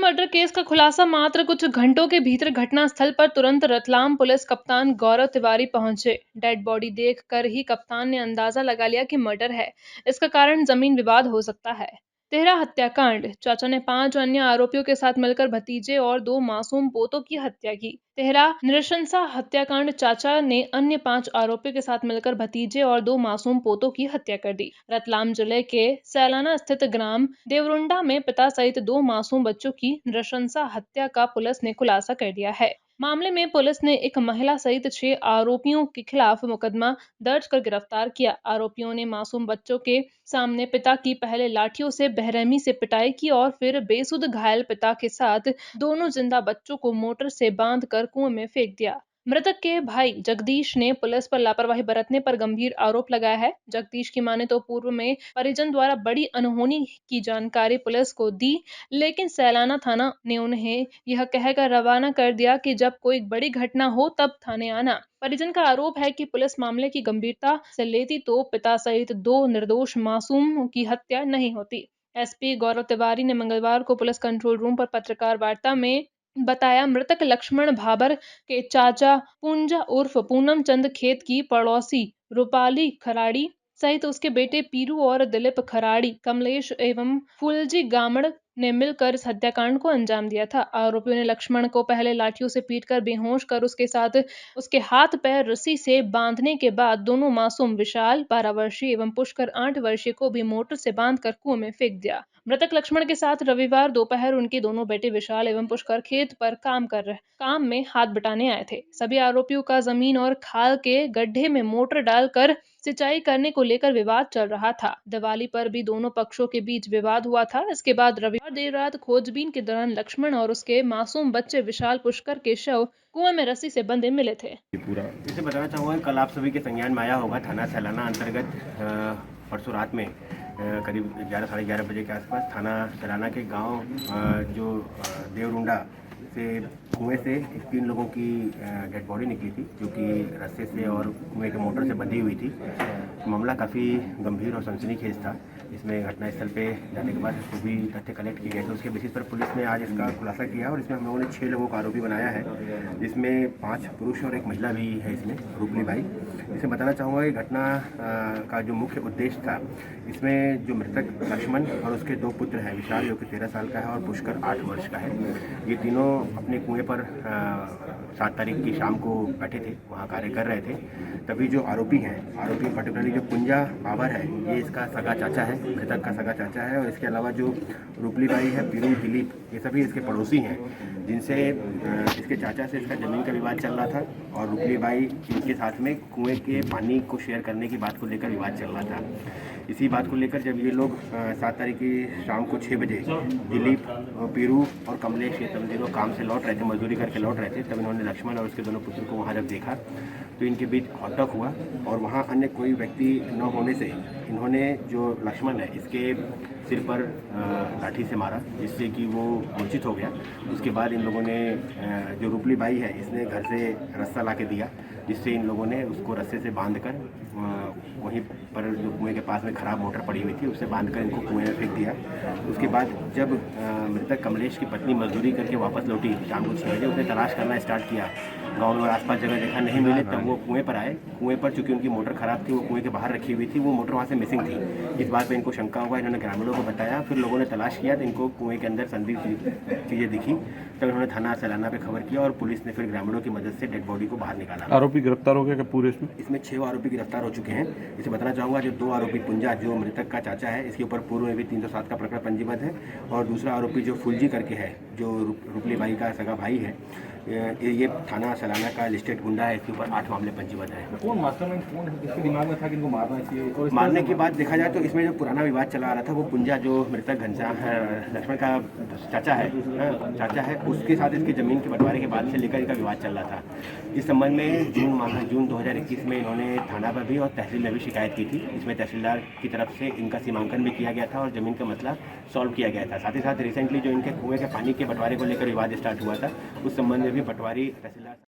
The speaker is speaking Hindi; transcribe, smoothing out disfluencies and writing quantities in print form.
मर्डर केस का खुलासा मात्र कुछ घंटों के भीतर घटनास्थल पर तुरंत रतलाम पुलिस कप्तान गौरव तिवारी पहुंचे। डेड बॉडी देखकर ही कप्तान ने अंदाजा लगा लिया कि मर्डर है। इसका कारण जमीन विवाद हो सकता है। तेहरा हत्याकांड। चाचा ने 5 अन्य आरोपियों के साथ मिलकर भतीजे और 2 मासूम पोतों की हत्या की। तेहरा नृशंसा हत्याकांड। चाचा ने अन्य 5 आरोपियों के साथ मिलकर भतीजे और 2 मासूम पोतों की हत्या कर दी। रतलाम जिले के सैलाना स्थित ग्राम देवरुंडा में पिता सहित 2 मासूम बच्चों की नृशंसा हत्या का पुलिस ने खुलासा कर दिया है। मामले में पुलिस ने एक महिला सहित 6 आरोपियों के खिलाफ मुकदमा दर्ज कर गिरफ्तार किया। आरोपियों ने मासूम बच्चों के सामने पिता की पहले लाठियों से बेरहमी से पिटाई की और फिर बेसुध घायल पिता के साथ दोनों जिंदा बच्चों को मोटर से बांधकर कुएं में फेंक दिया। मृतक के भाई जगदीश ने पुलिस पर लापरवाही बरतने पर गंभीर आरोप लगाया है। जगदीश की माने तो पूर्व में परिजन द्वारा बड़ी अनहोनी की जानकारी पुलिस को दी, लेकिन सैलाना थाना ने उन्हें यह कहकर रवाना कर दिया कि जब कोई बड़ी घटना हो तब थाने आना। परिजन का आरोप है कि पुलिस मामले की गंभीरता से लेती तो पिता सहित 2 निर्दोष मासूमों की हत्या नहीं होती। एसपी गौरव तिवारी ने मंगलवार को पुलिस कंट्रोल रूम पर पत्रकार वार्ता में बताया, मृतक लक्ष्मण भाबर के चाचा पूंजा उर्फ पूनम चंद खेत की पड़ोसी रूपाली खराड़ी सहित उसके बेटे पीरू और दिलीप खराड़ी, कमलेश एवं फुलजी गामड़ ने मिलकर इस हत्याकांड को अंजाम दिया था। आरोपियों ने लक्ष्मण को पहले लाठियों से पीटकर बेहोश कर उसके साथ उसके हाथ पैर रस्सी से बांधने के बाद दोनों मासूम विशाल 12 वर्षीय एवं पुष्कर 8 वर्षीय को भी मोटर से बांधकर कुएं में फेंक दिया। मृतक लक्ष्मण के साथ रविवार दोपहर उनके दोनों बेटे विशाल एवं पुष्कर खेत पर काम में हाथ बटाने आए थे। सभी आरोपियों का जमीन और खाल के गड्ढे में मोटर डालकर सिंचाई करने को लेकर विवाद चल रहा था। दिवाली पर भी दोनों पक्षों के बीच विवाद हुआ था। इसके बाद रविवार देर रात खोजबीन के दौरान लक्ष्मण और उसके मासूम बच्चे विशाल पुष्कर के शव कुएं में रस्सी से बंधे मिले थे। पूरा जैसे बताना चाहूँगा, कल आप सभी के संज्ञान में आया होगा, थाना सैलाना अंतर्गत परसों रात में करीब 11 साढ़े 11 बजे के आसपास थाना सैलाना के गांव जो देवरुंडा से कुएं से 3 लोगों की डेड बॉडी निकली थी, जो कि रस्से से और कुएं के मोटर से बंधी हुई थी। मामला काफ़ी गंभीर और सनसनीखेज था। इसमें घटनास्थल पे जाने के बाद सभी तथ्य कलेक्ट किए गए थे। उसके बेसिस पर पुलिस ने आज इसका खुलासा किया और इसमें हम लोगों ने 6 लोगों को आरोपी बनाया है, जिसमें 5 पुरुष और 1 महिला भी है इसमें, रूपली बाई। इसमें बताना चाहूँगा कि घटना का जो मुख्य उद्देश्य था, इसमें जो मृतक लक्ष्मण और उसके 2 पुत्र हैं, विशाल जो कि 13 साल का है और पुष्कर 8 वर्ष का है, ये तीनों अपने कुएं पर 7 तारीख की शाम को बैठे थे, वहाँ कार्य कर रहे थे। तभी जो आरोपी पर्टिकुलरली जो पुंजा बाबर है, ये इसका सगा चाचा है, मृतक का सगा चाचा है। और इसके अलावा जो रूपली बाई है, पीरू, दिलीप, ये सभी इसके पड़ोसी हैं, जिनसे इसके चाचा से इसका ज़मीन का विवाद चल रहा था और रूपली बाई इनके साथ में कुएं के पानी को शेयर करने की बात को लेकर विवाद चल रहा था। इसी बात को लेकर जब ये लोग 7 तारीख की शाम को 6 बजे दिलीप, पीरू और कमलेश, ये तीनों काम से लौट रहे थे, मजदूरी करके लौट रहे थे, तब इन्होंने लक्ष्मण और उसके दोनों पुत्र को वहाँ जब देखा तो इनके बीच हॉटटॉक हुआ और वहाँ अन्य कोई व्यक्ति न होने से इन्होंने जो लक्ष्मण है इसके सिर पर लाठी से मारा, जिससे कि वो मूर्छित हो गया। उसके बाद इन लोगों ने जो रूपली बाई है, इसने घर से रस्सा ला के दिया, जिससे इन लोगों ने उसको रस्से से बांधकर वहीं पर जो कुएं के पास में खराब मोटर पड़ी हुई थी, उससे बांधकर इनको कुएं में फेंक दिया। उसके बाद जब मृतक कमलेश की पत्नी मजदूरी करके वापस लौटी शाम को 6 बजे, उसने तलाश करना स्टार्ट किया गाँव में और आसपास जगह देखा, नहीं मिले, तब वो कुएं पर आए। कुएं पर चूंकि उनकी मोटर खराब थी, वो कुएं के बाहर रखी हुई थी, वो मोटर वहाँ से मिसिंग थी। इस बात पर इनको शंका हुआ, इन्होंने ग्रामीणों को बताया, फिर लोगों ने तलाश किया तो इनको कुएं के अंदर संदिग्ध चीज़ें दिखी, तब इन्होंने थाना सैलाना पे खबर किया और पुलिस ने फिर ग्रामीणों की मदद से डेड बॉडी को बाहर निकाला। आरोपी गिरफ्तार हो गया क्या पूरे इसमें? 6 आरोपी गिरफ्तार हो चुके हैं। इसे बताना चाहूँगा, जो 2 आरोपी पुंजा जो मृतक का चाचा है, इसके ऊपर पूर्व में भी 307 का प्रकरण पंजीबद्ध है, और दूसरा आरोपी जो फुलजी करके है, जो रूपली बाई का सगा भाई है, ये थाना सैलाना का लिस्टेड गुंडा है, इसके ऊपर 8 मामले पंजीबद्ध है। कौन मास्टरमाइंड कौन है, किसके दिमाग में था कि इनको मारना चाहिए? और मारने की बात देखा जाए तो इसमें जो पुराना विवाद चला आ रहा था, वो पुंजा जो मृतक घनश्याम लक्ष्मण का चाचा है, उसके साथ इसकी ज़मीन के बंटवारे के बाद से लेकर इनका विवाद चल रहा था। इस संबंध में जून 2021 में इन्होंने थाना पर भी और तहसील में भी शिकायत की थी। इसमें तहसीलदार की तरफ से इनका सीमांकन भी किया गया था और ज़मीन का मसला सॉल्व किया गया था। साथ ही साथ रिसेंटली जो इनके कुएं के पानी के बंटवारे को लेकर विवाद स्टार्ट हुआ था, उस संबंध में भी पटवारी तहसीलदार